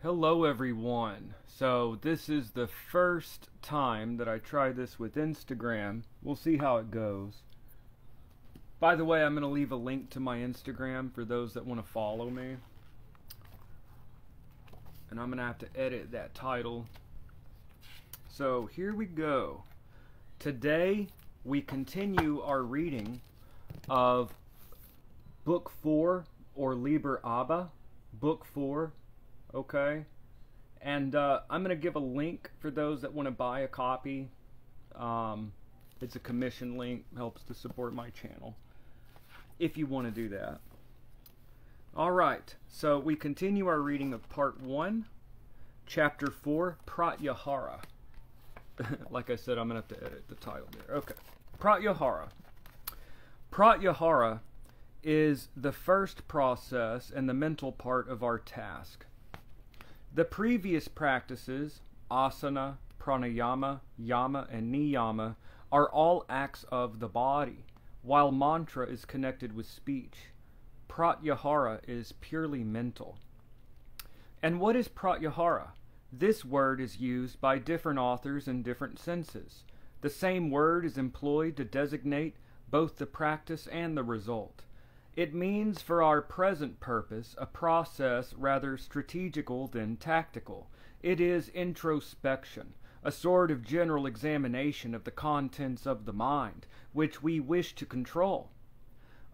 Hello everyone. So this is the first time that I try this with Instagram. We'll see how it goes. By the way, I'm going to leave a link to my Instagram for those that want to follow me. And I'm going to have to edit that title. So here we go. Today we continue our reading of Book 4 or Liber, Book 4. Okay, and I'm going to give a link for those that want to buy a copy. It's a commission link, helps to support my channel, if you want to do that. Alright, so we continue our reading of Part 1, Chapter 4, Pratyahara. Like I said, I'm going to have to edit the title there. Okay, Pratyahara. Pratyahara is the first process and the mental part of our task. The previous practices, asana, pranayama, yama, and niyama, are all acts of the body, while mantra is connected with speech. Pratyahara is purely mental. And what is pratyahara? This word is used by different authors in different senses. The same word is employed to designate both the practice and the result. It means, for our present purpose, a process rather strategical than tactical. It is introspection, a sort of general examination of the contents of the mind, which we wish to control.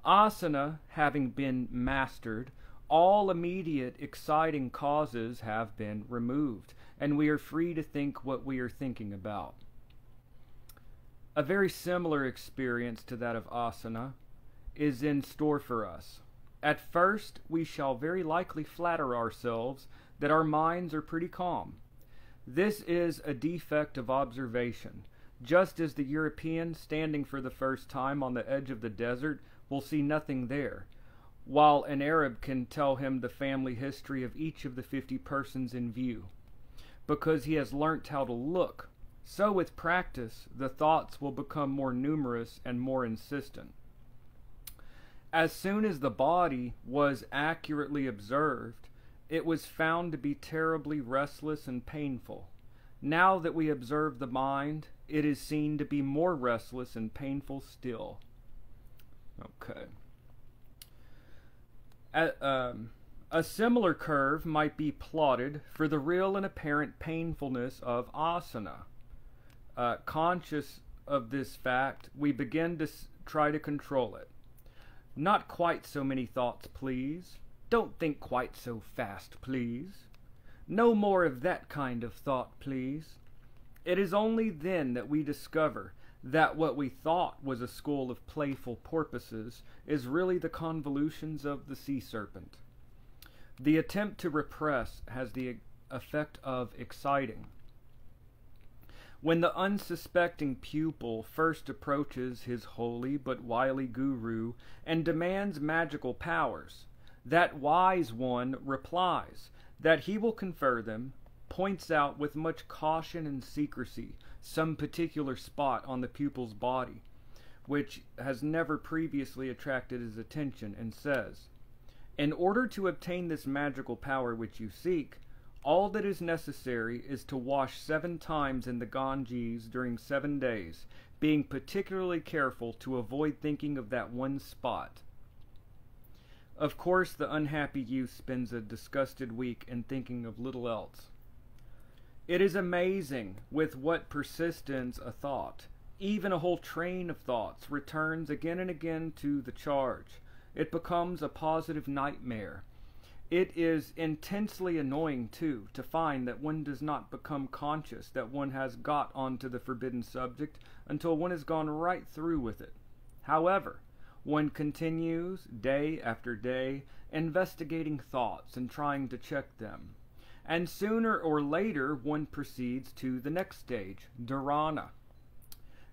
Asana having been mastered, all immediate exciting causes have been removed, and we are free to think what we are thinking about. A very similar experience to that of asana is in store for us. At first, we shall very likely flatter ourselves that our minds are pretty calm. This is a defect of observation, just as the European standing for the first time on the edge of the desert will see nothing there, while an Arab can tell him the family history of each of the 50 persons in view. Because he has learnt how to look, so with practice the thoughts will become more numerous and more insistent. As soon as the body was accurately observed, it was found to be terribly restless and painful. Now that we observe the mind, it is seen to be more restless and painful still. Okay. A similar curve might be plotted for the real and apparent painfulness of asana. Conscious of this fact, we begin to try to control it. Not quite so many thoughts, please. Don't think quite so fast, please. No more of that kind of thought, please. It is only then that we discover that what we thought was a school of playful porpoises is really the convolutions of the sea serpent. The attempt to repress has the effect of exciting. When the unsuspecting pupil first approaches his holy but wily guru and demands magical powers, that wise one replies that he will confer them, points out with much caution and secrecy some particular spot on the pupil's body, which has never previously attracted his attention, and says, "In order to obtain this magical power which you seek, all that is necessary is to wash 7 times in the Ganges during 7 days, being particularly careful to avoid thinking of that one spot." Of course, the unhappy youth spends a disgusted week in thinking of little else. It is amazing with what persistence a thought, even a whole train of thoughts, returns again and again to the charge. It becomes a positive nightmare. It is intensely annoying, too, to find that one does not become conscious that one has got onto the forbidden subject until one has gone right through with it. However, one continues, day after day, investigating thoughts and trying to check them. And sooner or later, one proceeds to the next stage, dharana,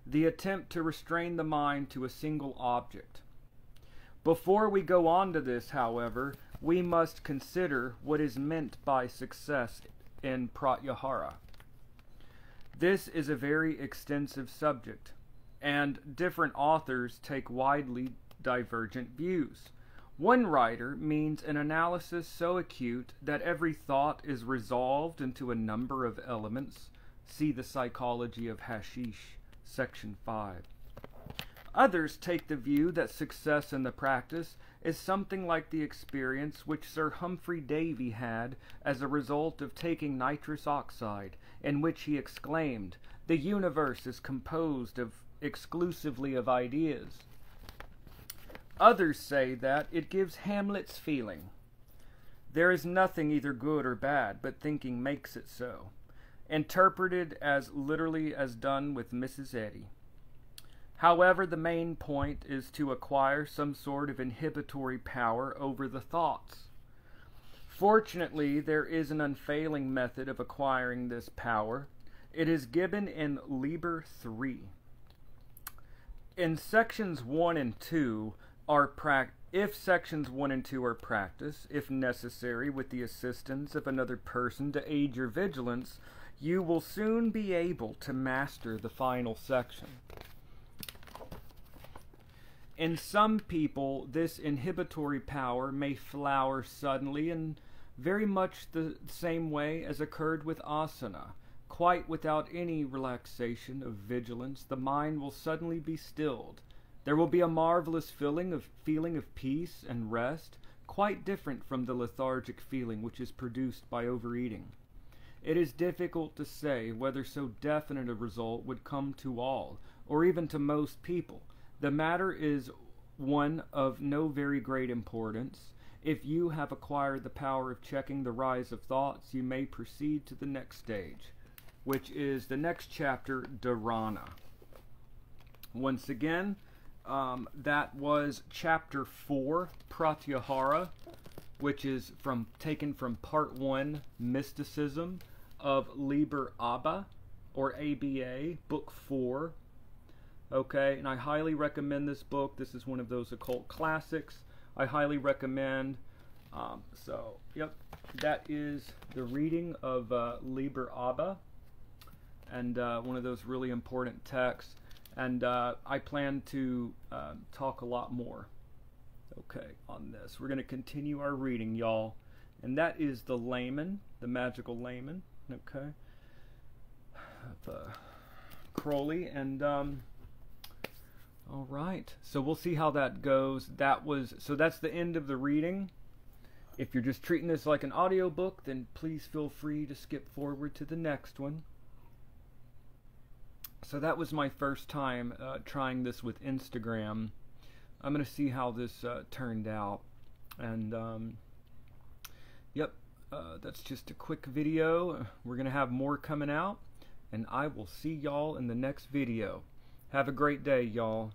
the attempt to restrain the mind to a single object. Before we go on to this, however, we must consider what is meant by success in Pratyahara. This is a very extensive subject, and different authors take widely divergent views. One writer means an analysis so acute that every thought is resolved into a number of elements. See The Psychology of Hashish, Section 5. Others take the view that success in the practice is something like the experience which Sir Humphrey Davy had as a result of taking nitrous oxide, in which he exclaimed, "The universe is composed exclusively of ideas." Others say that it gives Hamlet's feeling. There is nothing either good or bad, but thinking makes it so. Interpreted as literally as done with Mrs. Eddy. However, the main point is to acquire some sort of inhibitory power over the thoughts. Fortunately, there is an unfailing method of acquiring this power. It is given in Liber 3. In sections 1 and 2 if sections 1 and 2 are practiced, if necessary, with the assistance of another person to aid your vigilance, you will soon be able to master the final section. In some people, this inhibitory power may flower suddenly in very much the same way as occurred with asana. Quite without any relaxation of vigilance, the mind will suddenly be stilled. There will be a marvelous feeling of peace and rest, quite different from the lethargic feeling which is produced by overeating. It is difficult to say whether so definite a result would come to all, or even to most people. The matter is one of no very great importance. If you have acquired the power of checking the rise of thoughts, you may proceed to the next stage, which is the next chapter, Dharana. Once again, that was chapter 4, Pratyahara, which is taken from part 1, Mysticism, of Liber Abba, or ABA, book 4. Okay, and I highly recommend this book. This is one of those occult classics. I highly recommend. Yep, that is the reading of Liber Abba, and one of those really important texts. And I plan to talk a lot more, okay, on this. We're going to continue our reading, y'all. And that is the layman, the magical layman, okay, of Crowley. And all right, so we'll see how that goes. So that's the end of the reading. If you're just treating this like an audiobook, then please feel free to skip forward to the next one. So that was my first time trying this with Instagram. I'm going to see how this turned out. And yep, that's just a quick video. We're going to have more coming out, and I will see y'all in the next video. Have a great day, y'all.